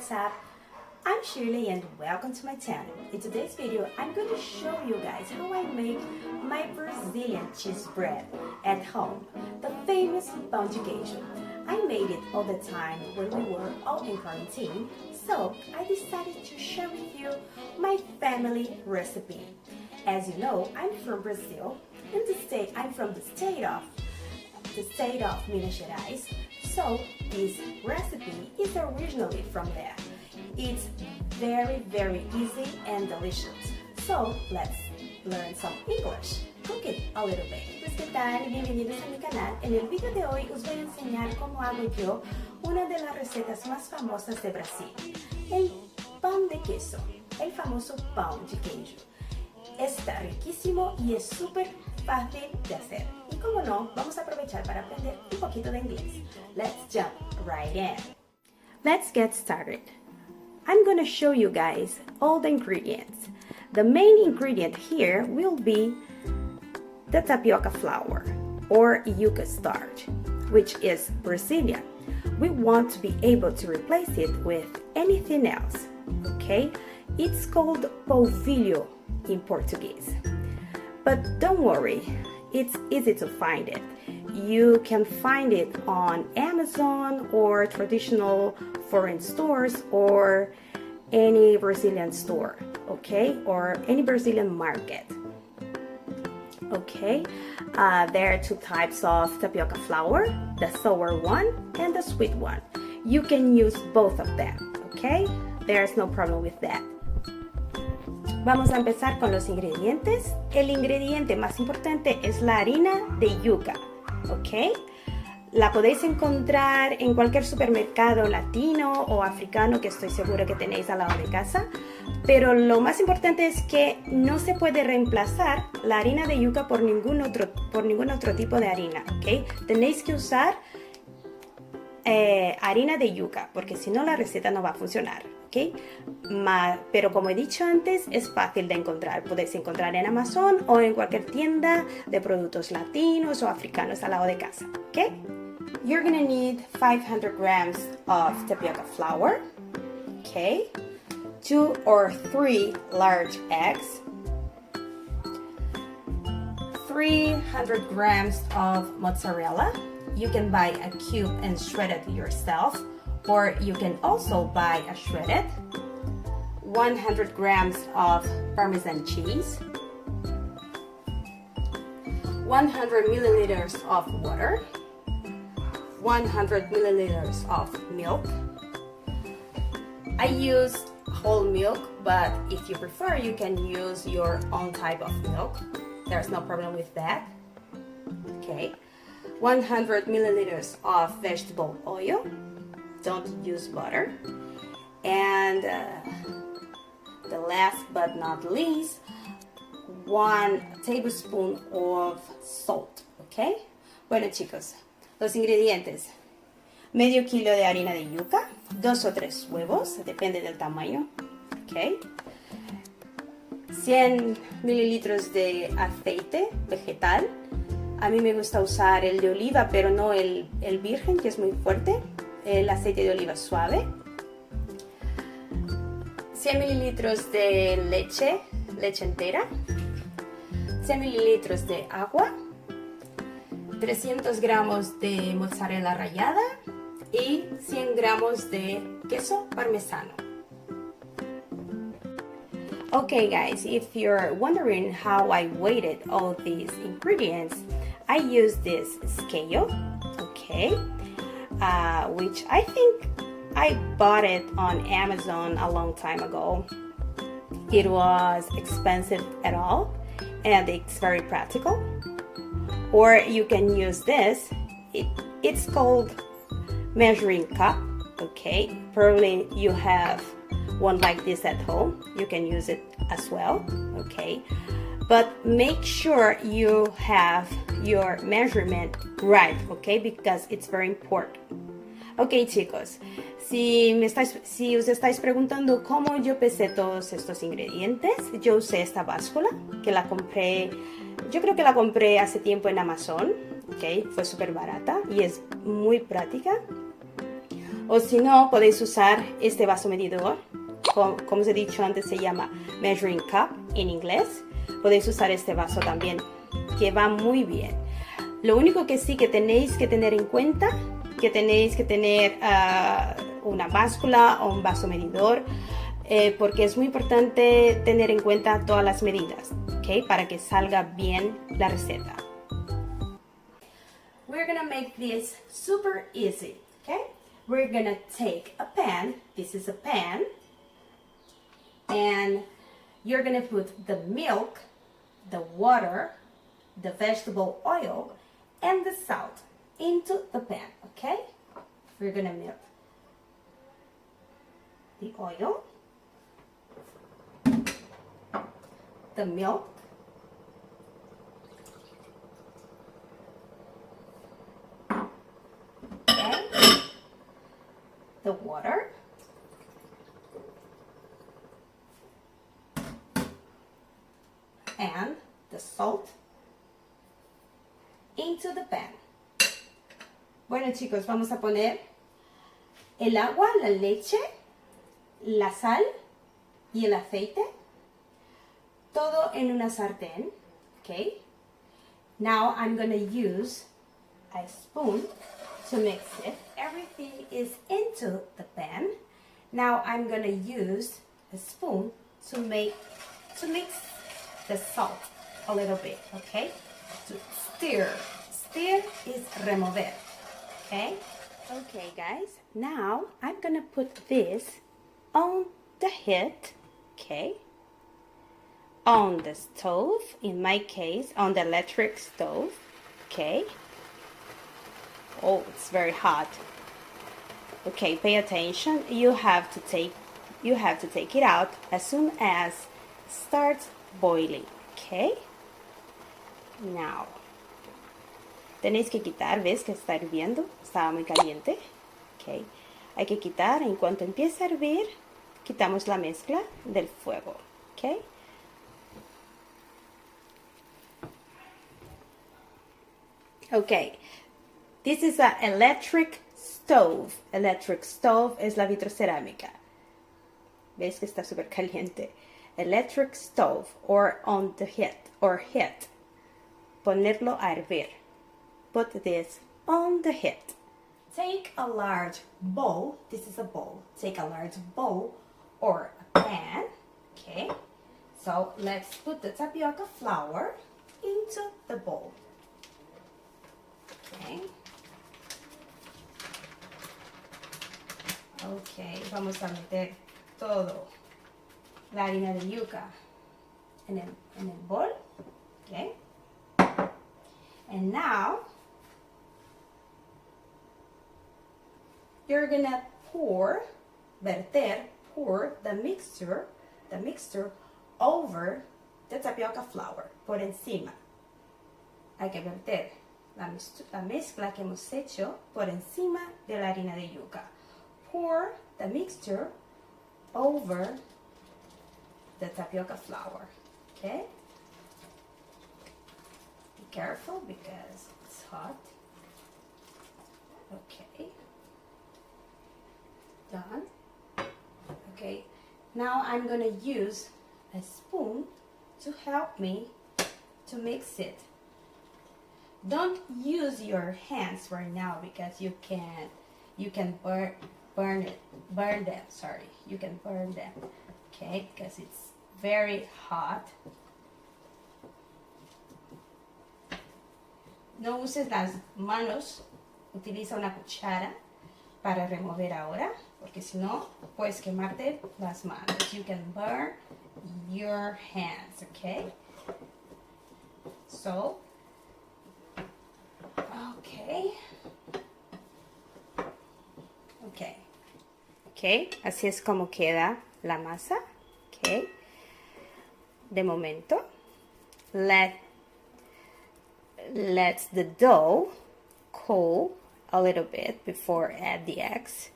what's up? I'm Shirley and welcome to my channel. In today's video, I'm going to show you guys how I make my Brazilian cheese bread at home, the famous pão de queijo. I made it all the time when we were all in quarantine, so I decided to share with you my family recipe. As you know, I'm from Brazil, and I'm from the state of Minas Gerais, so this recipe is originally from there. It's very easy and delicious. So let's learn some English. Cook it a little bit. Pues, ¿qué tal? Bienvenidos a mi canal. En el video de hoy os voy a enseñar cómo hago yo una de las recetas más famosas de Brasil. El pan de queso, el famoso pão de queijo. Está riquísimo y es súper fácil de hacer. Y como no, vamos a aprovechar para aprender un poquito de inglés. Let's jump right in. Let's get started. I'm going to show you guys all the ingredients. The main ingredient here will be the tapioca flour or yuca starch, which is Brazilian. We want to be able to replace it with anything else, okay? It's called polvilho in Portuguese. But don't worry, it's easy to find it. You can find it on Amazon or traditional foreign stores or any Brazilian store, okay? Or any Brazilian market. Okay, there are two types of tapioca flour, the sour one and the sweet one. You can use both of them, okay? There's no problem with that. Vamos a empezar con los ingredientes. El ingrediente más importante es la harina de yuca, ¿ok? La podéis encontrar en cualquier supermercado latino o africano que estoy segura que tenéis al lado de casa. Pero lo más importante es que no se puede reemplazar la harina de yuca por ningún otro tipo de harina, ¿ok? Tenéis que usar harina de yuca porque si no la receta no va a funcionar. ¿Okay? Pero como he dicho antes, es fácil de encontrar. Podéis encontrar en Amazon o en cualquier tienda de productos latinos o africanos al lado de casa. ¿Okay? You're gonna need 500 grams of tapioca flour, okay? 2 or 3 large eggs, 300 grams of mozzarella. You can buy a cube and shred it yourself, or you can also buy a shredded, 100 grams of Parmesan cheese, 100 milliliters of water, 100 milliliters of milk. I use whole milk, but if you prefer, you can use your own type of milk. There's no problem with that. Okay, 100 milliliters of vegetable oil. Don't use butter. And the last but not least, 1 tablespoon of salt, ¿ok? Bueno chicos, los ingredientes: medio kilo de harina de yuca, 2 o 3 huevos, depende del tamaño, ¿ok? 100 mililitros de aceite vegetal. A mí me gusta usar el de oliva, pero no el virgen, que es muy fuerte. El aceite de oliva suave, 100 mililitros de leche entera, 100 mililitros de agua, 300 gramos de mozzarella rallada y 100 gramos de queso parmesano. Okay guys, if you're wondering how I weighted all these ingredients, I use this scale, okay? Which I think I bought it on Amazon a long time ago. It was expensive at all and it's very practical. Or you can use this. It's called measuring cup, okay? Probably you have one like this at home. You can use it as well, okay? But make sure you have your measurement right, okay? Because it's very important. Ok chicos, si os estáis preguntando cómo yo pesé todos estos ingredientes, yo usé esta báscula que la compré, yo creo que la compré hace tiempo en Amazon, ok, fue súper barata y es muy práctica. O si no, podéis usar este vaso medidor. Como os he dicho antes, se llama measuring cup en inglés. Podéis usar este vaso también, que va muy bien. Lo único que sí que tenéis que tener en cuenta, que tenéis que tener una báscula o un vaso medidor, porque es muy importante tener en cuenta todas las medidas, ¿okay? Para que salga bien la receta. We're gonna make this super easy, okay? We're gonna take a pan. This is a pan. And you're gonna put the milk, the water, the vegetable oil, and the salt into the pan, okay? We're gonna melt the oil, the milk, okay, the water, and the salt into the pan. Bueno, chicos, vamos a poner el agua, la leche, la sal y el aceite, todo en una sartén, okay? Now I'm gonna use a spoon to mix it. Everything is into the pan. Now I'm gonna use a spoon to mix the salt a little bit, okay? To stir. Stir is remover, okay? Okay, guys. Now I'm gonna put this on the heat, okay? On the stove, in my case, on the electric stove, okay? Oh, it's very hot. Okay, pay attention. You have to take it out as soon as it starts boiling, okay? Now, tenéis que quitar, ves que está hirviendo, estaba muy caliente, okay? Hay que quitar, en cuanto empiece a hervir, quitamos la mezcla del fuego, okay? Okay, this is an electric stove. Electric stove es la vitrocerámica. ¿Ves que está súper caliente? Electric stove, or on the heat, or heat. Ponerlo a hervir. Put this on the heat. Take a large bowl. This is a bowl. Take a large bowl or a pan. Okay. So let's put the tapioca flour into the bowl. Okay. Ok, vamos a meter todo la harina de yuca en el bol. Okay. And now you're gonna pour the mixture over the tapioca flour, por encima. Hay que verter la mezcla que hemos hecho por encima de la harina de yuca. Pour the mixture over the tapioca flour, okay? Be careful because it's hot. Okay. Done. Okay. Now I'm gonna use a spoon to help me to mix it. Don't use your hands right now because you can burn them, sorry. You can burn them, okay? Because it's very hot. No uses las manos, utiliza una cuchara para remover ahora, porque si no, puedes quemarte las manos. You can burn your hands, okay? So, okay. Okay, así es como queda la masa, okay. De momento, let the dough cool a little bit before add the eggs.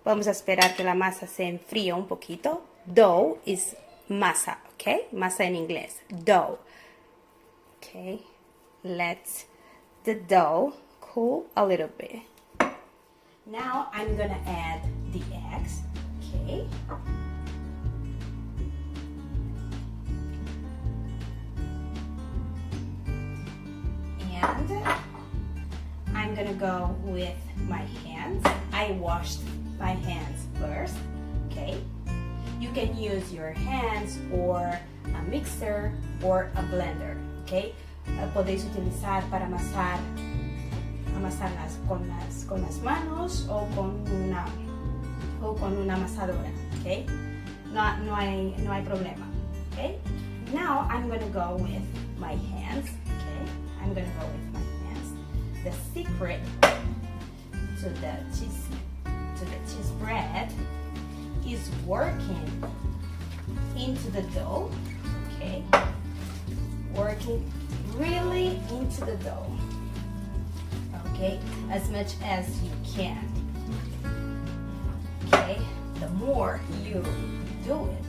Vamos a esperar que la masa se enfríe un poquito. Dough is masa, okay? Masa en inglés, dough. Okay, let the dough cool a little bit. Now I'm gonna add the eggs, okay? And I'm gonna go with my hands. I washed my hands first, okay? You can use your hands or a mixer or a blender, okay? Podéis utilizar para amasar con las manos o con una amasadora, okay? No hay problema, okay? Now I'm gonna go with my hands, okay? I'm gonna go with my hands. The secret to the cheese bread is working into the dough, okay? Working really into the dough, okay? As much as you can, okay? The more you do it,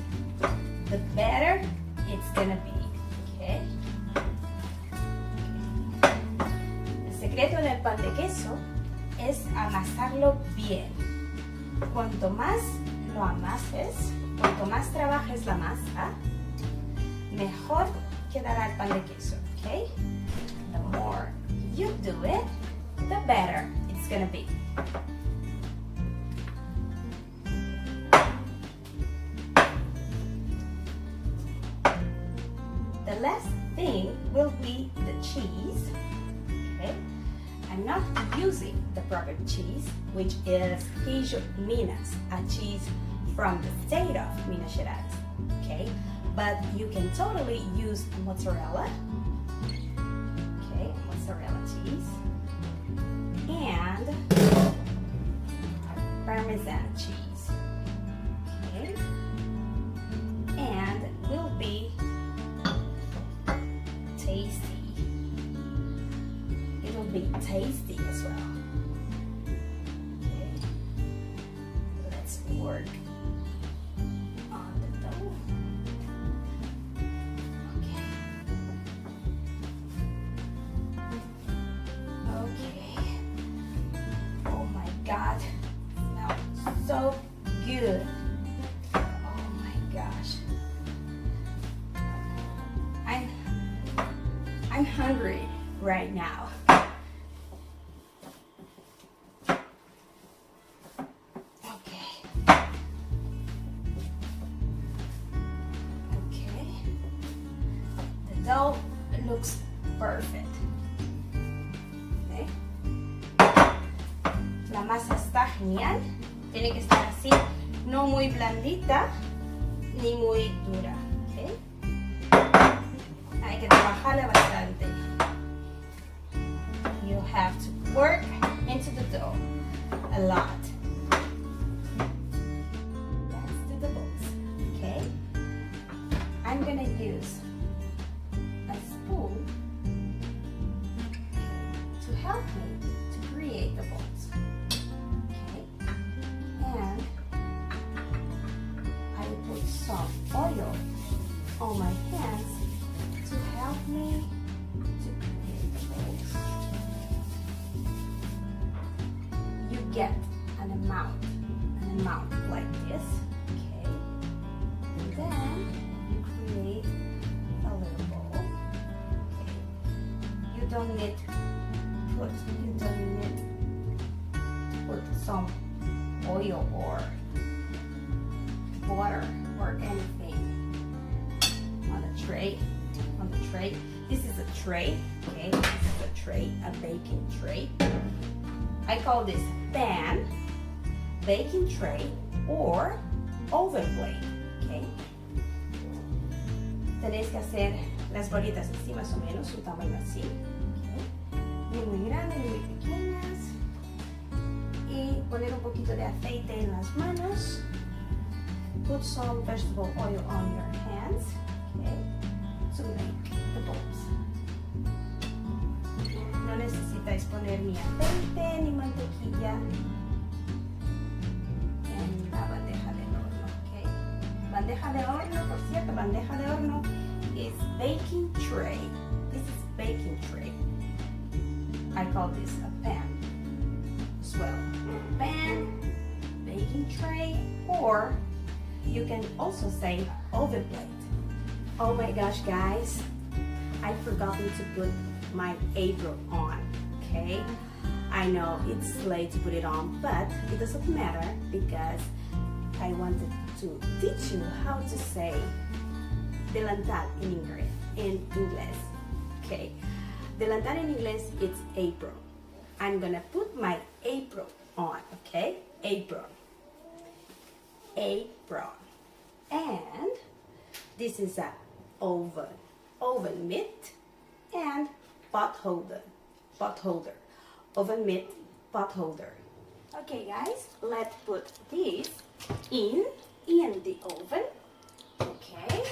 the better it's gonna be, okay? El secreto del pan de queso es amasarlo bien. Cuanto más lo amases, cuanto más trabajes la masa, mejor quedará el pan de queso, okay? The more you do it, the better it's gonna be. The last thing will be the cheese, okay? I'm not using the proper cheese, which is queijo Minas, a cheese from the state of Minas Gerais, okay? But you can totally use mozzarella, okay, mozzarella cheese, and Parmesan cheese, okay, and will be tasty. It will be tasty as well. Okay, let's work on the dough. God, smells so good. Oh my gosh. I'm hungry right now. Okay. Okay. The dough looks perfect. Okay. La masa está genial, tiene que estar así, no muy blandita ni muy dura, ¿okay? Hay que trabajarla bastante. You have to work into the dough a lot. Let's do the balls, okay? I'm gonna use a spoon to help me to create the balls. Some oil on my hands to help me to create the balls. You get an amount like this, okay? And then you create a little bowl. Okay. You don't need to put some oil or water or anything on the tray. This is a tray, okay? This is a tray, a baking tray. I call this pan, baking tray, or oven plate, okay? Tenéis que hacer las bolitas así, más o menos, un tamaño así, okay? Ni muy grandes ni muy pequeñas. Y poner un poquito de aceite en las manos. Put some vegetable oil on your hands, okay, to make the balls. No necesitáis poner ni aceite ni mantequilla en la bandeja del horno, okay. Bandeja de horno, por cierto, bandeja de horno is baking tray. This is baking tray. I call this a pan as well. pan, baking tray, or you can also say oven plate. Oh my gosh, guys, I forgot to put my apron on, okay? I know it's late to put it on, but it doesn't matter because I wanted to teach you how to say delantal in English, okay? Delantal in English, it's apron. I'm gonna put my apron on, okay? Apron. Apron. And this is a oven mitt and pot holder. Oven mitt, pot holder. Okay guys, let's put this in the oven. Okay.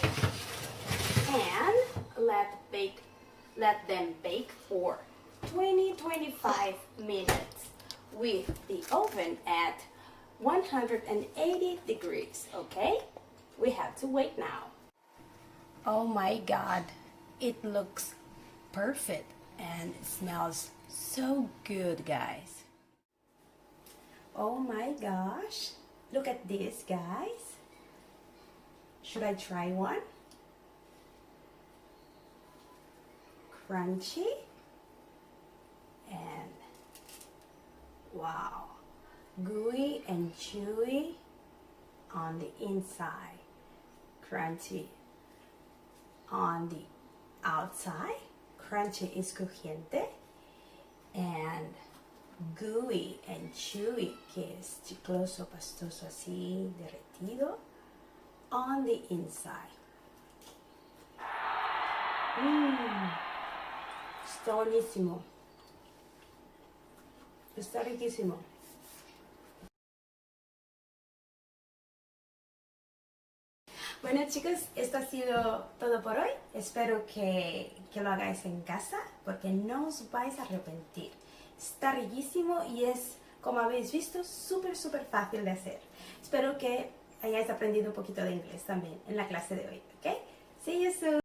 And let them bake for 20-25 minutes with the oven at 180 degrees, okay? We have to wait now. Oh my god, it looks perfect and it smells so good, guys. Oh my gosh, look at this, guys. Should I try one? Crunchy and wow, gooey and chewy on the inside, crunchy on the outside. Crunchy is crujiente and gooey and chewy, que es chicloso, pastoso, así derretido on the inside. Está buenísimo. Está riquísimo. Bueno chicos, esto ha sido todo por hoy. Espero que lo hagáis en casa porque no os vais a arrepentir. Está riquísimo y es, como habéis visto, súper fácil de hacer. Espero que hayáis aprendido un poquito de inglés también en la clase de hoy, ¿ok? See you soon.